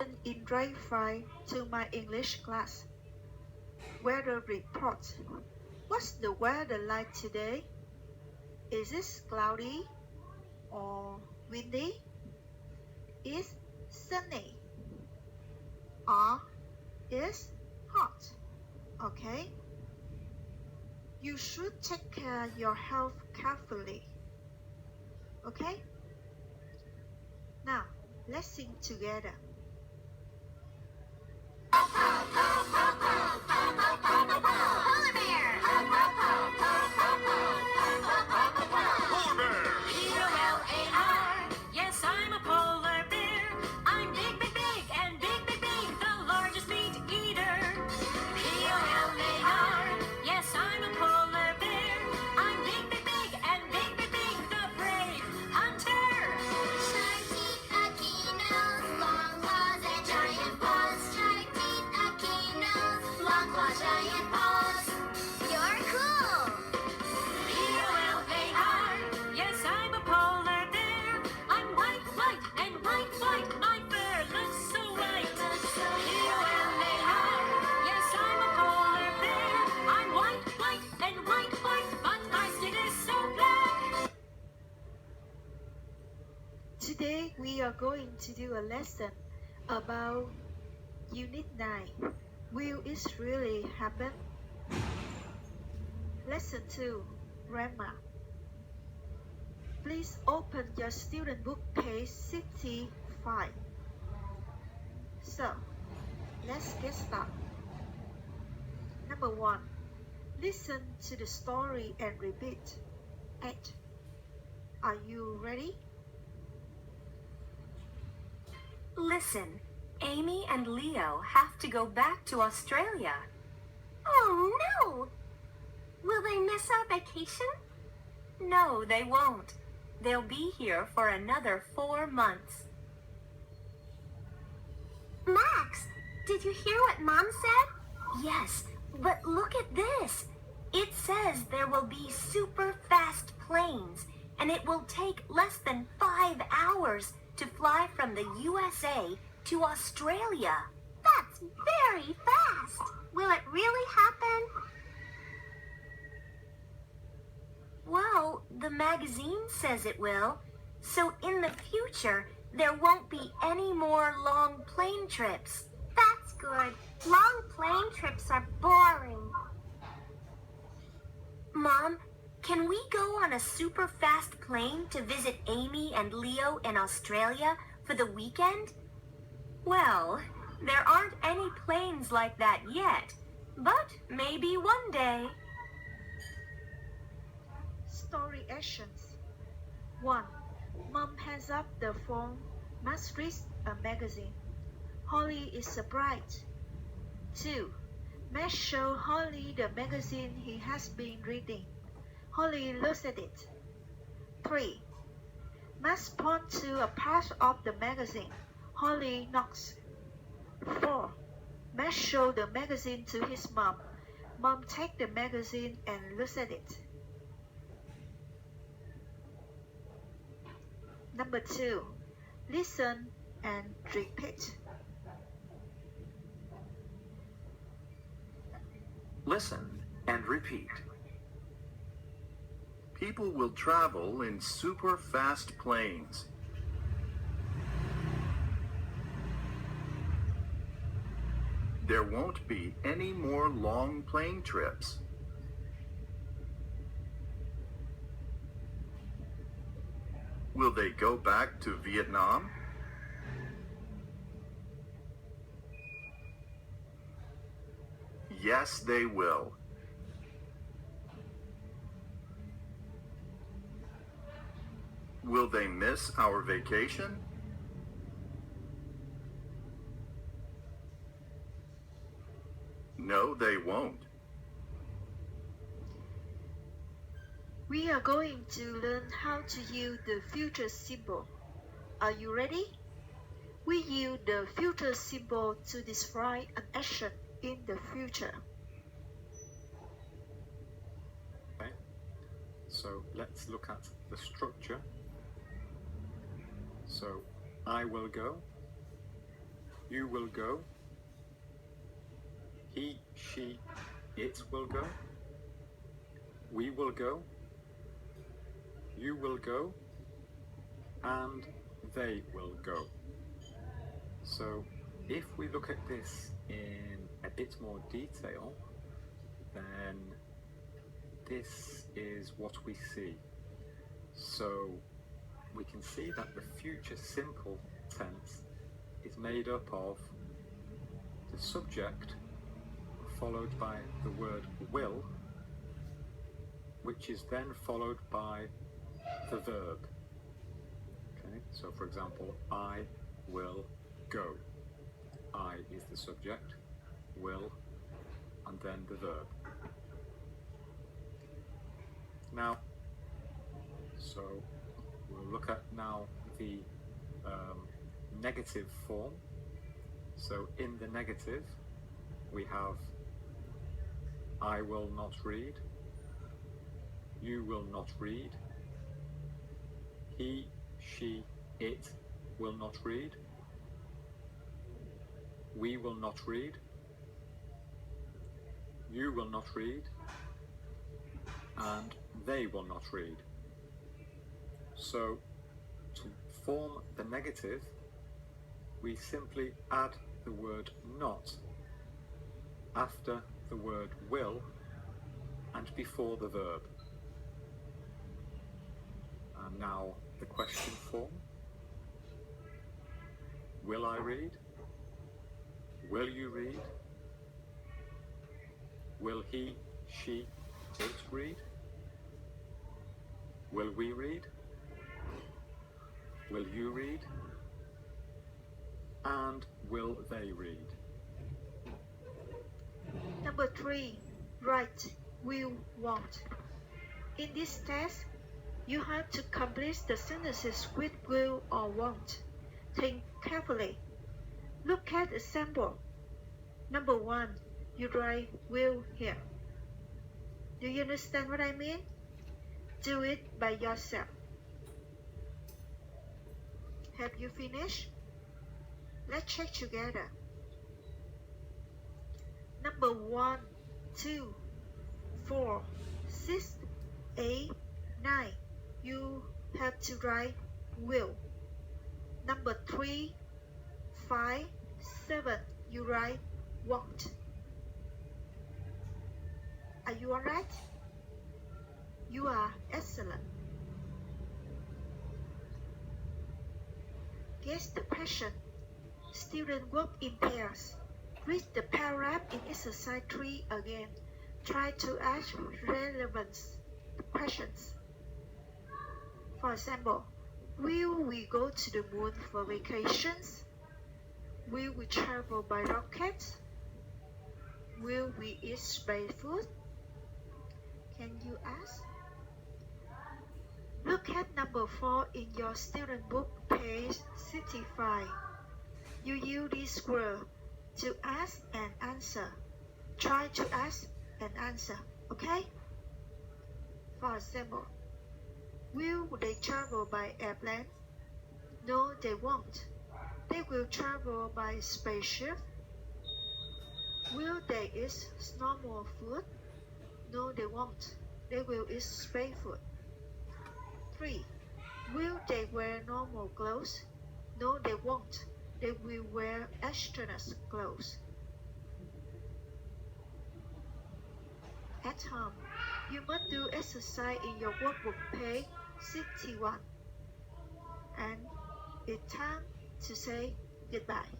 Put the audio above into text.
student in grade 5 to my English class. Weather report. What's the weather like today? Is it cloudy or windy? Is sunny or is hot? Okay. You should take care of your health carefully. Okay? Now, let's sing together. Polar bear! Polar bear! P-O-L-A-R. Yes, I'm a polar bear. I'm big, big, big, and big, big, big, the largest meat eater. P-O-L-A-R. Yes, I'm a polar bear. I'm big, big, big, and big, big, big, the brave hunter. Sharp teeth, a keen nose, long claws and giant paws. Sharp teeth, a keen nose, long claws, giant paws. You're cool! P-O-L-A-R. Yes, I'm a polar bear. I'm white, white, and white, white. My fur looks so white. P-O-L-A-R. Yes, I'm a polar bear. I'm white, white, and white, white. But my skin is so black. Today we are going to do a lesson about Unit 9. Will it really happen? Lesson 2. Grammar. Please open your student book page 65. So, let's get started. Number 1. Listen to the story and repeat. 8. Are you ready? Listen, Amy and Leo have to go back to Australia. Oh no! Will they miss our vacation? No, they won't. They'll be here for another 4 months. Max, did you hear what Mom said? Yes, but look at this. It says there will be super fast planes, and it will take less than 5 hours to fly from the USA to Australia. That's very fast. Will it really happen? Well, the magazine says it will. So in the future, there won't be any more long plane trips. That's good. Long plane trips are boring. Mom, can we go on a super fast plane to visit Amy and Leo in Australia for the weekend? Well, there aren't any planes like that yet, but maybe one day. Story actions. 1. Mom hands up the phone. Max reads a magazine. Holly is surprised. 2. Max shows Holly the magazine he has been reading. Holly looks at it. 3. Max points to a part of the magazine. Holly knocks. 4. Max shows the magazine to his mom. Mom takes the magazine and looks at it. Number 2. Listen and repeat. Listen and repeat. People will travel in super fast planes. There won't be any more long plane trips. Will they go back to Vietnam? Yes, they will. Will they miss our vacation? No, they won't. We are going to learn how to use the future symbol. Are you ready? We use the future symbol to describe an action in the future. Okay, so let's look at the structure. So I will go, You will go. He, she, it will go. We will go. You will go. And they will go. So if we look at this in a bit more detail, then this is what we see. So we can see that the future simple tense is made up of the subject followed by the word will, which is then followed by the verb. Okay, so for example, I will go. I is the subject, will, and then the verb. Now, so we'll look at now the negative form. So in the negative, we have I will not read, you will not read, he, she, it will not read, we will not read, you will not read, and they will not read. So to form the negative, we simply add the word not after the word will and before the verb. And now the question form. Will I read? Will you read? Will he, she, it read? Will we read? Will you read? And will they read? Number 3. Write will, won't. In this test, you have to complete the sentences with will or won't. Think carefully. Look at the sample. Number 1. You write will here. Do you understand what I mean? Do it by yourself. Have you finished? Let's check together. Number 1, 2, 4, 6, 8, 9. You have to write will. Number 3, 5, 7. You write won't. Are you alright? You are excellent. Guess the question. Students work in pairs. Read the paragraph in exercise 3 again. Try to ask relevant questions. For example, will we go to the moon for vacations? Will we travel by rocket? Will we eat space food? Can you ask? Look at number 4 in your student book, page 65. You use this word to ask and answer. Try to ask and answer, okay? For example, will they travel by airplane? No, they won't. They will travel by spaceship. Will they eat normal food? No, they won't. They will eat space food. 3. Will they wear normal clothes? No, they won't. They will wear astronaut clothes. At home, you must do exercise in your workbook page 61. And it's time to say goodbye.